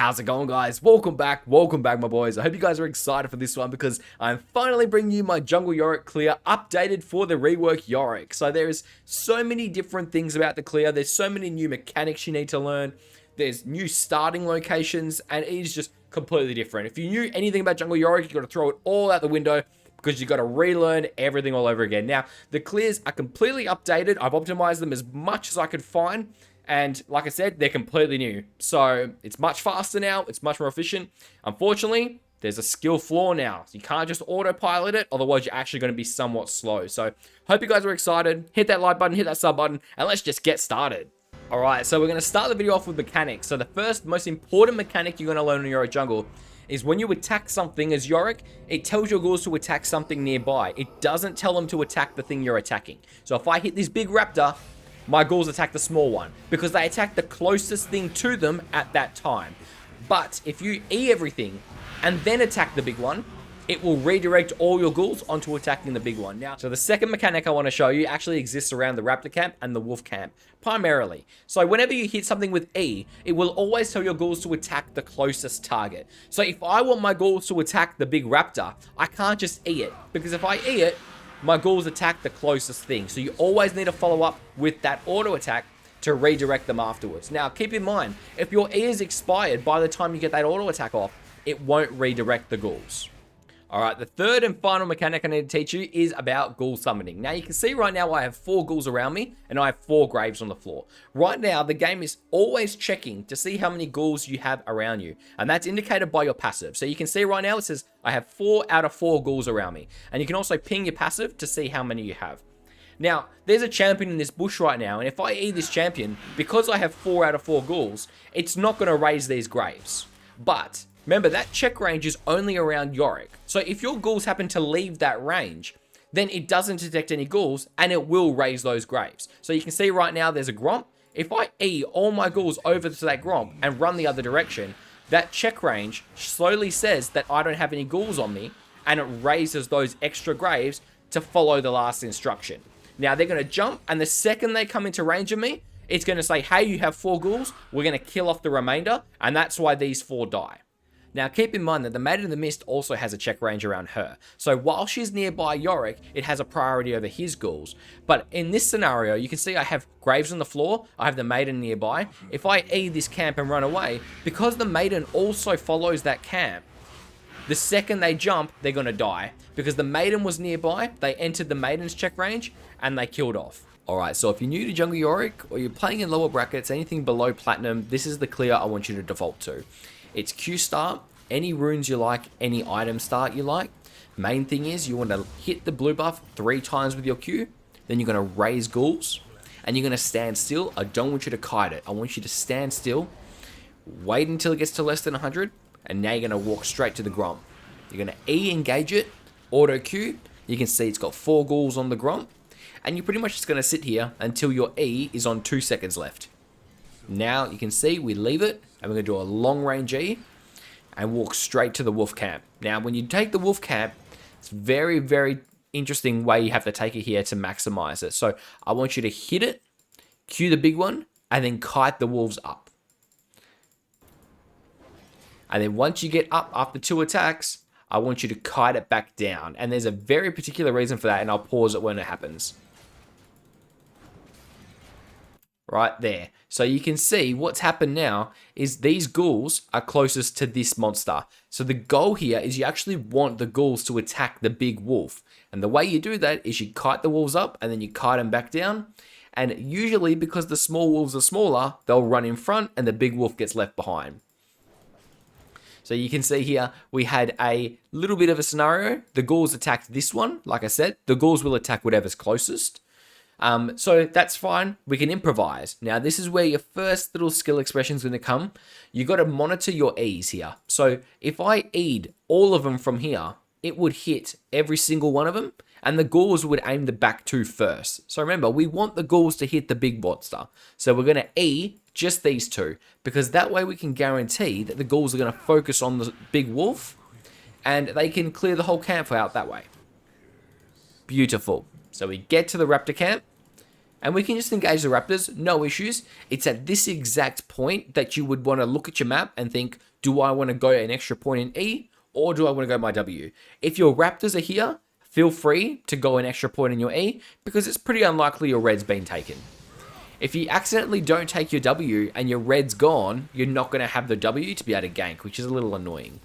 How's it going, guys? Welcome back my boys. I hope you guys are excited for this one because I'm finally bringing you my Jungle Yorick clear updated for the rework Yorick. So there's so many different things about the clear. There's so many new mechanics you need to learn. There's new starting locations, and it is just completely different. If you knew anything about Jungle Yorick, you got to throw it all out the window because you got to relearn everything all over again. Now, the clears are completely updated. I've optimized them as much as I could find. And like I said, they're completely new. So it's much faster now. It's much more efficient. Unfortunately, there's a skill flaw now. So you can't just autopilot it. Otherwise, you're actually going to be somewhat slow. So hope you guys are excited. Hit that like button, hit that sub button, and let's just get started. Alright, so we're going to start the video off with mechanics. So the first most important mechanic you're going to learn in Yorick Jungle is when you attack something as Yorick, it tells your ghouls to attack something nearby. It doesn't tell them to attack the thing you're attacking. So if I hit this big raptor, my ghouls attack the small one because they attack the closest thing to them at that time. But if you E everything and then attack the big one, it will redirect all your ghouls onto attacking the big one. Now, so the second mechanic I want to show you actually exists around the raptor camp and the wolf camp, primarily. So whenever you hit something with E, it will always tell your ghouls to attack the closest target. So if I want my ghouls to attack the big raptor, I can't just E it, because if I E it, my ghouls attack the closest thing. So you always need to follow up with that auto attack to redirect them afterwards. Now, keep in mind, if your E is expired by the time you get that auto attack off, it won't redirect the ghouls. Alright, the third and final mechanic I need to teach you is about ghoul summoning. Now, you can see right now I have 4 ghouls around me, and I have 4 graves on the floor. Right now, the game is always checking to see how many ghouls you have around you, and that's indicated by your passive. So you can see right now it says I have 4 out of 4 ghouls around me, and you can also ping your passive to see how many you have. Now, there's a champion in this bush right now, and if I E this champion, because I have 4 out of 4 ghouls, it's not going to raise these graves. But remember, that check range is only around Yorick. So if your ghouls happen to leave that range, then it doesn't detect any ghouls, and it will raise those graves. So you can see right now there's a Gromp. If I E all my ghouls over to that Gromp and run the other direction, that check range slowly says that I don't have any ghouls on me, and it raises those extra graves to follow the last instruction. Now they're going to jump, and the second they come into range of me, it's going to say, hey, you have 4 ghouls, we're going to kill off the remainder, and that's why these 4 die. Now, keep in mind that the Maiden in the Mist also has a check range around her. So while she's nearby Yorick, it has a priority over his ghouls. But in this scenario, you can see I have graves on the floor, I have the Maiden nearby. If I E this camp and run away, because the Maiden also follows that camp, the second they jump, they're going to die. Because the Maiden was nearby, they entered the Maiden's check range, and they killed off. Alright, so if you're new to Jungle Yorick, or you're playing in lower brackets, anything below Platinum, this is the clear I want you to default to. It's Q start, any runes you like, any item start you like. Main thing is you want to hit the blue buff 3 times with your Q, then you're going to raise ghouls, and you're going to stand still. I don't want you to kite it. I want you to stand still, wait until it gets to less than 100, and now you're going to walk straight to the Gromp. You're going to E engage it, auto Q, you can see it's got 4 ghouls on the Gromp, and you're pretty much just going to sit here until your E is on 2 seconds left. Now you can see we leave it, and we're going to do a long range E and walk straight to the wolf camp. Now when you take the wolf camp, it's very, very interesting way you have to take it here to maximize it. So I want you to hit it, Q the big one, and then kite the wolves up. And then once you get up after 2 attacks, I want you to kite it back down. And there's a very particular reason for that, and I'll pause it when it happens. Right there. So you can see what's happened now is these ghouls are closest to this monster. So the goal here is you actually want the ghouls to attack the big wolf. And the way you do that is you kite the wolves up and then you kite them back down. And usually because the small wolves are smaller, they'll run in front and the big wolf gets left behind. So you can see here, we had a little bit of a scenario. The ghouls attacked this one. Like I said, the ghouls will attack whatever's closest. So that's fine. We can improvise. Now, this is where your first little skill expression is going to come. You got to monitor your E's here. So if I E'd all of them from here, it would hit every single one of them, and the ghouls would aim the back 2 first. So remember, we want the ghouls to hit the big monster. So we're going to E just these 2, because that way we can guarantee that the ghouls are going to focus on the big wolf, and they can clear the whole camp out that way. Beautiful. So we get to the raptor camp, and we can just engage the raptors, no issues. It's at this exact point that you would want to look at your map and think, do I want to go an extra point in E, or do I want to go my W? If your raptors are here, feel free to go an extra point in your E, because it's pretty unlikely your red's been taken. If you accidentally don't take your W and your red's gone, you're not going to have the W to be able to gank, which is a little annoying.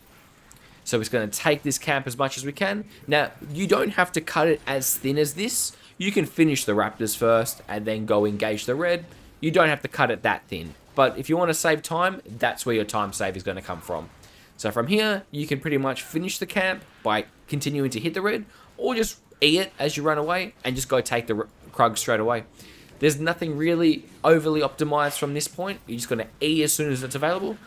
So it's going to take this camp as much as we can. Now, you don't have to cut it as thin as this. You can finish the raptors first and then go engage the red. You don't have to cut it that thin. But if you want to save time, that's where your time save is going to come from. So from here, you can pretty much finish the camp by continuing to hit the red, or just E it as you run away and just go take the Krugs straight away. There's nothing really overly optimized from this point. You're just going to E as soon as it's available.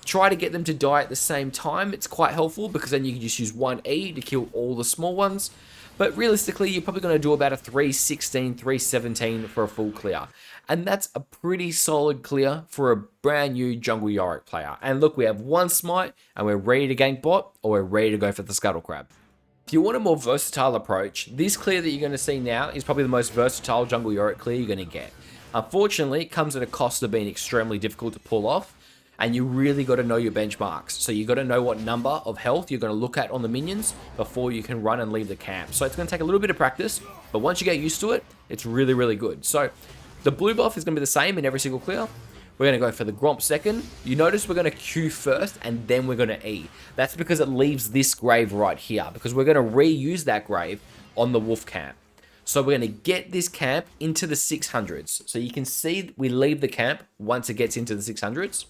Try to get them to die at the same time. It's quite helpful because then you can just use one E to kill all the small ones. But realistically, you're probably going to do about a 316, 317 for a full clear. And that's a pretty solid clear for a brand new Jungle Yorick player. And look, we have one Smite and we're ready to gank bot, or we're ready to go for the Scuttle Crab. If you want a more versatile approach, this clear that you're going to see now is probably the most versatile Jungle Yorick clear you're going to get. Unfortunately, it comes at a cost of being extremely difficult to pull off, and you really got to know your benchmarks. So you got to know what number of health you're going to look at on the minions before you can run and leave the camp. So it's going to take a little bit of practice, but once you get used to it, it's really, really good. So the blue buff is going to be the same in every single clear. We're going to go for the Gromp second. You notice we're going to Q first, and then we're going to E. That's because it leaves this grave right here, because we're going to reuse that grave on the wolf camp. So we're going to get this camp into the 600s. So you can see we leave the camp once it gets into the 600s,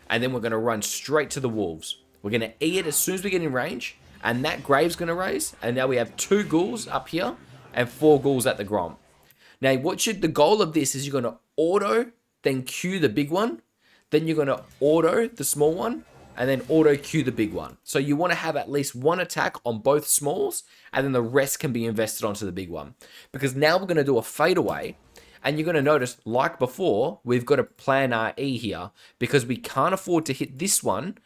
and then we're going to run straight to the wolves. We're going to E it as soon as we get in range, and that grave's going to raise, and now we have 2 ghouls up here and 4 ghouls at the Gromp. Now, the goal of this is you're going to auto, then Q the big one, then you're going to auto the small one, and then auto Q the big one. So you want to have at least one attack on both smalls, and then the rest can be invested onto the big one. Because now we're going to do a fadeaway, and you're going to notice, like before, we've got to plan our E here, because we can't afford to hit this one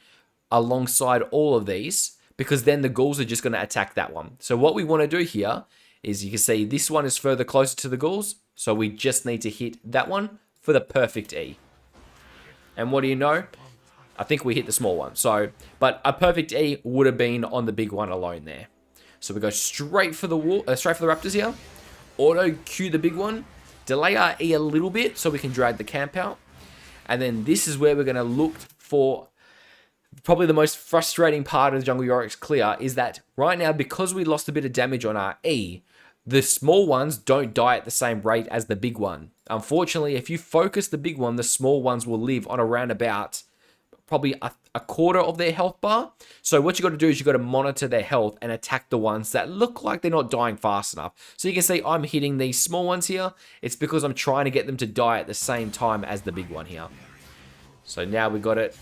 alongside all of these, because then the ghouls are just going to attack that one. So what we want to do here is, you can see this one is further closer to the ghouls, so we just need to hit that one for the perfect E. And what do you know? I think we hit the small one. But a perfect E would have been on the big one alone there. So we go straight for the raptors here. Auto Q the big one. Delay our E a little bit so we can drag the camp out. And then this is where we're going to look for probably the most frustrating part of the Jungle Yorick's clear, is that right now, because we lost a bit of damage on our E, the small ones don't die at the same rate as the big one. Unfortunately, if you focus the big one, the small ones will live on around about probably a quarter of their health bar. So what you got to do is you got to monitor their health and attack the ones that look like they're not dying fast enough. So you can see I'm hitting these small ones here. It's because I'm trying to get them to die at the same time as the big one here. So now we got it.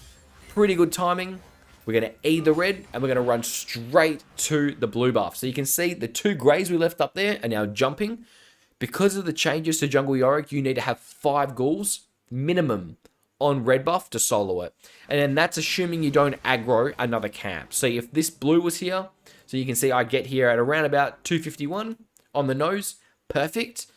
Pretty good timing. We're going to E the red, and we're going to run straight to the blue buff. So you can see the 2 greys we left up there are now jumping. Because of the changes to Jungle Yorick, you need to have 5 ghouls minimum on red buff to solo it. And then that's assuming you don't aggro another camp. So if this blue was here, so you can see I get here at around about 251 on the nose, perfect.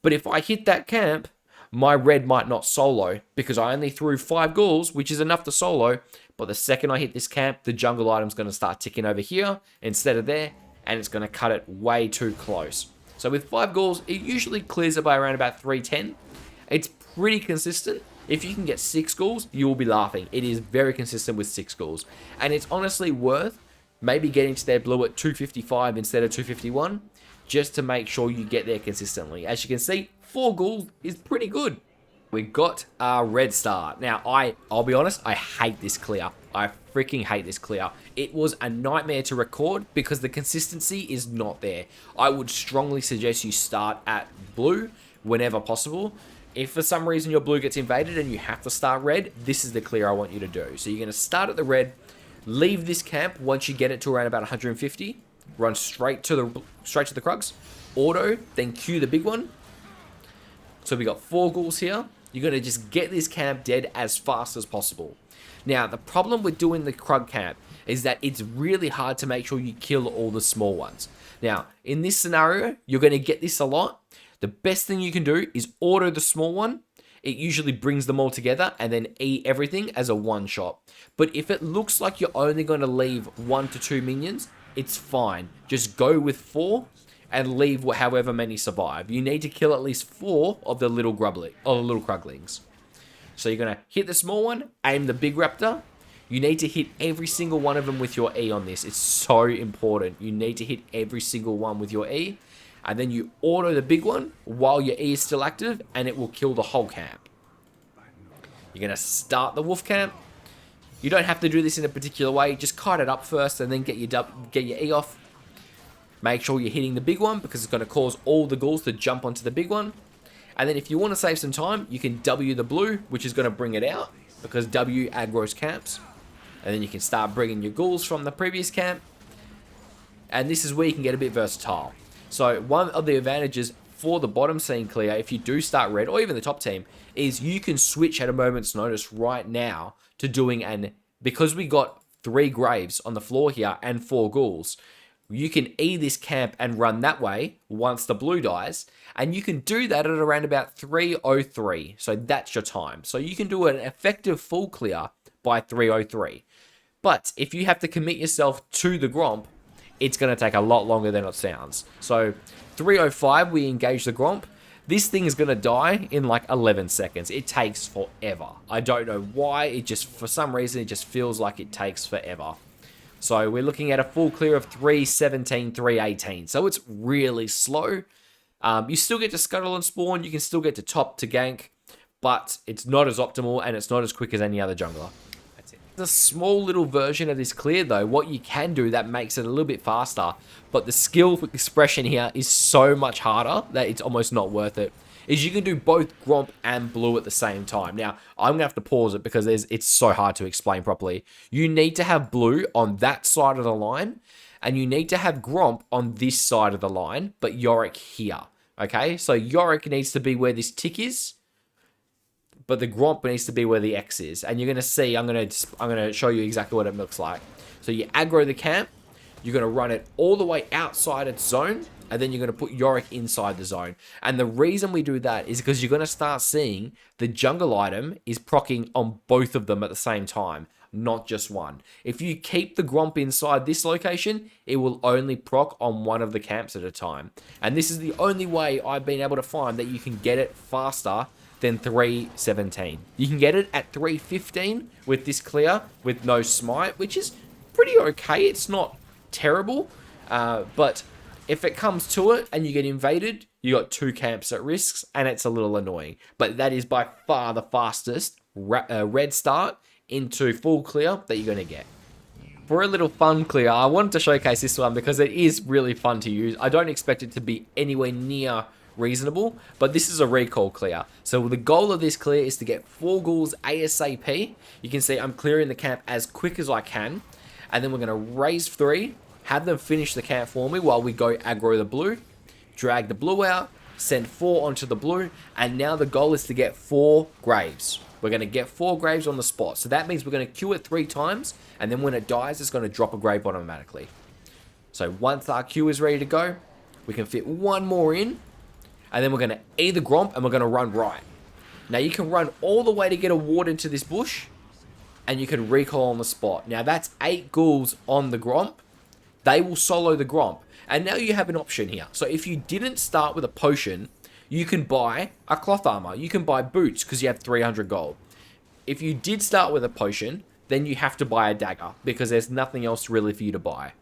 But if I hit that camp, my red might not solo, because I only threw 5 ghouls, which is enough to solo. But the second I hit this camp, the jungle item's going to start ticking over here instead of there, and it's going to cut it way too close. So with 5 ghouls, it usually clears it by around about 310. It's pretty consistent. If you can get 6 ghouls, you will be laughing. It is very consistent with 6 ghouls. And it's honestly worth maybe getting to their blue at 255 instead of 251, just to make sure you get there consistently. As you can see, 4 ghouls is pretty good. We got our red star. Now, I'll be honest, I hate this clear. I freaking hate this clear. It was a nightmare to record because the consistency is not there. I would strongly suggest you start at blue whenever possible. If for some reason your blue gets invaded and you have to start red, this is the clear I want you to do. So you're going to start at the red, leave this camp once you get it to around about 150, run straight to the Krugs, auto, then Q the big one. So we got 4 ghouls here. You're going to just get this camp dead as fast as possible. Now, the problem with doing the Krug camp is that it's really hard to make sure you kill all the small ones. Now, in this scenario, you're going to get this a lot. The best thing you can do is auto the small one. It usually brings them all together and then eat everything as a one shot. But if it looks like you're only going to leave 1 to 2 minions, it's fine. Just go with 4 and leave however many survive. You need to kill at least 4 of the little Kruglings. So you're going to hit the small one, aim the big raptor. You need to hit every single one of them with your E on this. It's so important. You need to hit every single one with your E. And then you auto the big one while your E is still active, and it will kill the whole camp. You're going to start the wolf camp. You don't have to do this in a particular way. Just kite it up first and then get your E off. Make sure you're hitting the big one because it's going to cause all the ghouls to jump onto the big one. And then if you want to save some time, you can W the blue, which is going to bring it out because W aggroes camps. And then you can start bringing your ghouls from the previous camp. And this is where you can get a bit versatile. So one of the advantages for the bottom scene clear, if you do start red, or even the top team, is you can switch at a moment's notice right now to doing because we got 3 graves on the floor here and 4 ghouls, you can E this camp and run that way once the blue dies, and you can do that at around about 3:03. So that's your time. So you can do an effective full clear by 3:03. But if you have to commit yourself to the Gromp, it's going to take a lot longer than it sounds. So 3:05, we engage the Gromp. This thing is going to die in like 11 seconds. It takes forever. I don't know why. For some reason, it just feels like it takes forever. So we're looking at a full clear of 3:17, 3:18. So it's really slow. You still get to scuttle and spawn. You can still get to top to gank, but it's not as optimal and it's not as quick as any other jungler. That's it. The small little version of this clear though, what you can do that makes it a little bit faster, but the skill expression here is so much harder that it's almost not worth it, is you can do both Gromp and blue at the same time. Now, I'm going to have to pause it because it's so hard to explain properly. You need to have blue on that side of the line, and you need to have Gromp on this side of the line, but Yorick here. Okay, so Yorick needs to be where this tick is, but the Gromp needs to be where the X is. And you're going to see, I'm going to show you exactly what it looks like. So you aggro the camp, you're going to run it all the way outside its zone, and then you're going to put Yorick inside the zone. And the reason we do that is because you're going to start seeing the jungle item is proccing on both of them at the same time, not just one. If you keep the Gromp inside this location, it will only proc on one of the camps at a time. And this is the only way I've been able to find that you can get it faster than 3:17. You can get it at 3:15 with this clear with no smite, which is pretty okay. It's not terrible, but if it comes to it and you get invaded, you got 2 camps at risks, and it's a little annoying. But that is by far the fastest red start into full clear that you're going to get. For a little fun clear, I wanted to showcase this one because it is really fun to use. I don't expect it to be anywhere near reasonable, but this is a recall clear. So the goal of this clear is to get 4 ghouls ASAP. You can see I'm clearing the camp as quick as I can, and then we're going to raise 3, have them finish the camp for me while we go aggro the blue, drag the blue out, send 4 onto the blue, and now the goal is to get 4 graves. We're going to get 4 graves on the spot. So that means we're going to queue it 3 times, and then when it dies, it's going to drop a grave automatically. So once our queue is ready to go, we can fit 1 more in, and then we're going to E the Gromp, and we're going to run right. Now you can run all the way to get a ward into this bush, and you can recall on the spot. Now that's 8 ghouls on the Gromp. They will solo the Gromp. And now you have an option here. So if you didn't start with a potion, you can buy a cloth armor. You can buy boots because you have 300 gold. If you did start with a potion, then you have to buy a dagger because there's nothing else really for you to buy.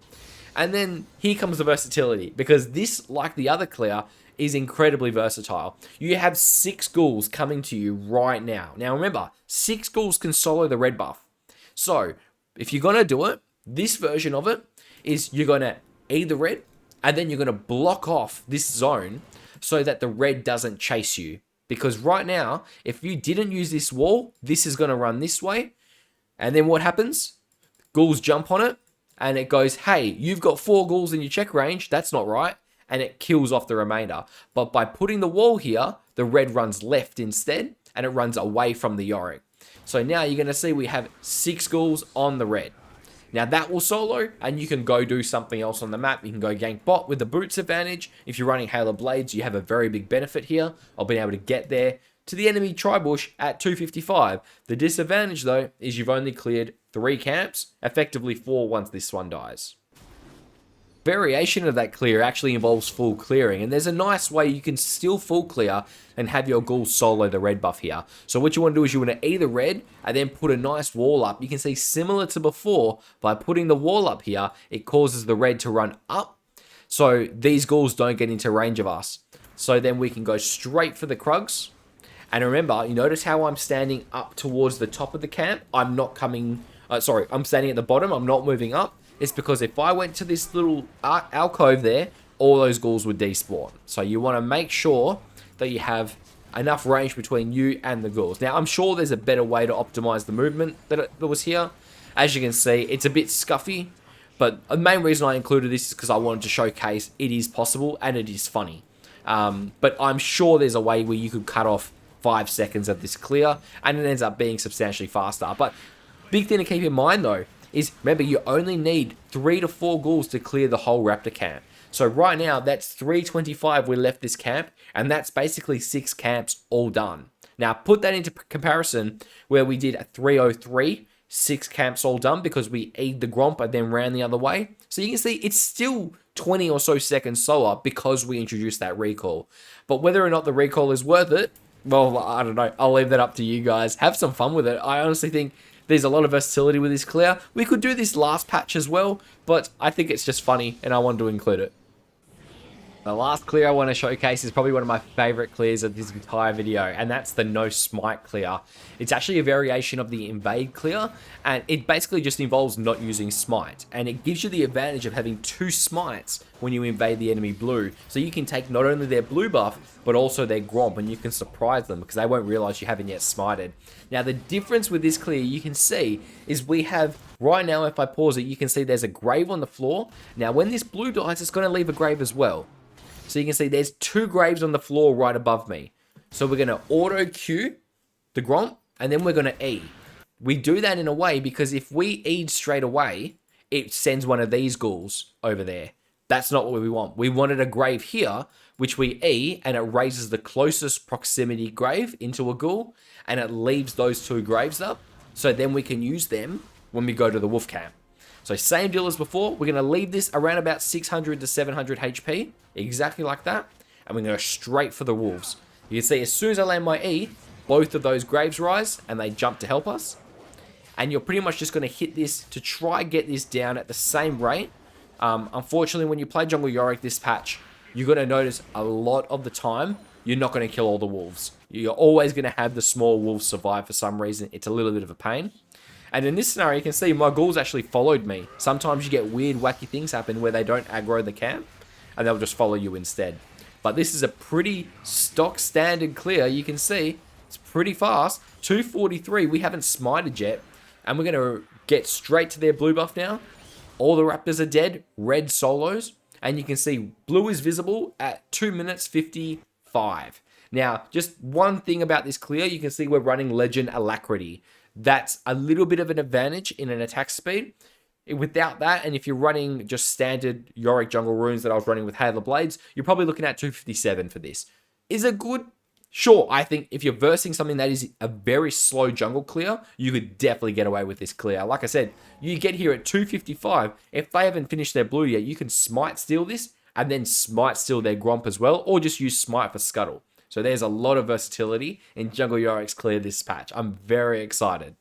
And then here comes the versatility, because this, like the other clear, is incredibly versatile. You have 6 ghouls coming to you right now. Now remember, 6 ghouls can solo the red buff. So if you're going to do it, this version of it is you're going to E the red, and then you're going to block off this zone so that the red doesn't chase you. Because right now, if you didn't use this wall, this is going to run this way. And then what happens? Ghouls jump on it, and it goes, hey, you've got 4 ghouls in your check range. That's not right. And it kills off the remainder. But by putting the wall here, the red runs left instead, and it runs away from the Yorick. So now you're going to see we have 6 ghouls on the red. Now that will solo, and you can go do something else on the map. You can go gank bot with the boots advantage. If you're running Halo Blades, you have a very big benefit here of being able to get there to the enemy tri-bush at 255. The disadvantage though is you've only cleared 3 camps, effectively 4 once this one dies. Variation of that clear actually involves full clearing, and there's a nice way you can still full clear and have your ghouls solo the red buff here. So what you want to do is you want to either red and then put a nice wall up. You can see similar to before, by putting the wall up here, it causes the red to run up, so these ghouls don't get into range of us. So then we can go straight for the Krugs. And remember, you notice how I'm standing up towards the top of the camp? I'm not coming, I'm standing at the bottom, I'm not moving up. It's because if I went to this little alcove there, all those ghouls would despawn. So you want to make sure that you have enough range between you and the ghouls. Now, I'm sure there's a better way to optimize the movement that was here. As you can see, it's a bit scuffy, but the main reason I included this is because I wanted to showcase it is possible and it is funny. But I'm sure there's a way where you could cut off 5 seconds of this clear and it ends up being substantially faster. But big thing to keep in mind though, is remember you only need 3 to 4 ghouls to clear the whole raptor camp. So right now that's 325 we left this camp, and that's basically 6 camps all done. Now put that into comparison where we did a 303, 6 camps all done because we E'd the Gromp and then ran the other way. So you can see it's still 20 or so seconds slower because we introduced that recall. But whether or not the recall is worth it, well, I don't know. I'll leave that up to you guys. Have some fun with it. I honestly think there's a lot of versatility with this clear. We could do this last patch as well, but I think it's just funny and I wanted to include it. The last clear I want to showcase is probably one of my favorite clears of this entire video, and that's the no smite clear. It's actually a variation of the invade clear, and it basically just involves not using smite, and it gives you the advantage of having 2 smites when you invade the enemy blue. So you can take not only their blue buff, but also their Gromp, and you can surprise them because they won't realize you haven't yet smited. Now the difference with this clear you can see is we have, right now if I pause it, you can see there's a grave on the floor. Now when this blue dies, it's going to leave a grave as well. So you can see there's 2 graves on the floor right above me. So we're going to auto Q the Gromp, and then we're going to E. We do that in a way because if we E'd straight away, it sends one of these ghouls over there. That's not what we want. We wanted a grave here, which we E, and it raises the closest proximity grave into a ghoul, and it leaves those 2 graves up, so then we can use them when we go to the wolf camp. So same deal as before, we're going to leave this around about 600 to 700 HP, exactly like that, and we're going to go straight for the wolves. You can see as soon as I land my E, both of those graves rise, and they jump to help us. And you're pretty much just going to hit this to try get this down at the same rate. Unfortunately, when you play Jungle Yorick this patch, you're going to notice a lot of the time, you're not going to kill all the wolves. You're always going to have the small wolves survive for some reason. It's a little bit of a pain. And in this scenario, you can see my ghouls actually followed me. Sometimes you get weird, wacky things happen where they don't aggro the camp, and they'll just follow you instead. But this is a pretty stock standard clear. You can see it's pretty fast. 243, we haven't smited yet, and we're going to get straight to their blue buff now. All the raptors are dead, red solos, and you can see blue is visible at 2 minutes 55. Now, just one thing about this clear, you can see we're running Legend Alacrity. That's a little bit of an advantage in an attack speed. Without that, and if you're running just standard Yorick jungle runes that I was running with Halo Blades, you're probably looking at 257 for this. Is it good? Sure, I think if you're versing something that is a very slow jungle clear, you could definitely get away with this clear. Like I said, you get here at 255. If they haven't finished their blue yet, you can smite steal this, and then smite steal their Gromp as well, or just use smite for scuttle. So there's a lot of versatility in Jungle Yorick's clear this patch. I'm very excited.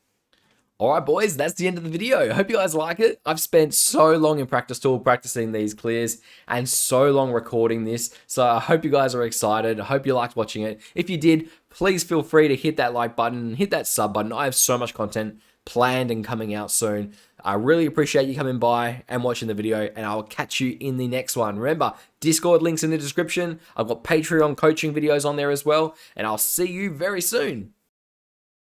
Alright boys, that's the end of the video. I hope you guys like it. I've spent so long in practice tool practicing these clears and so long recording this. So I hope you guys are excited. I hope you liked watching it. If you did, please feel free to hit that like button, hit that sub button. I have so much content planned and coming out soon. I really appreciate you coming by and watching the video, and I'll catch you in the next one. Remember, Discord links in the description. I've got Patreon coaching videos on there as well, and I'll see you very soon.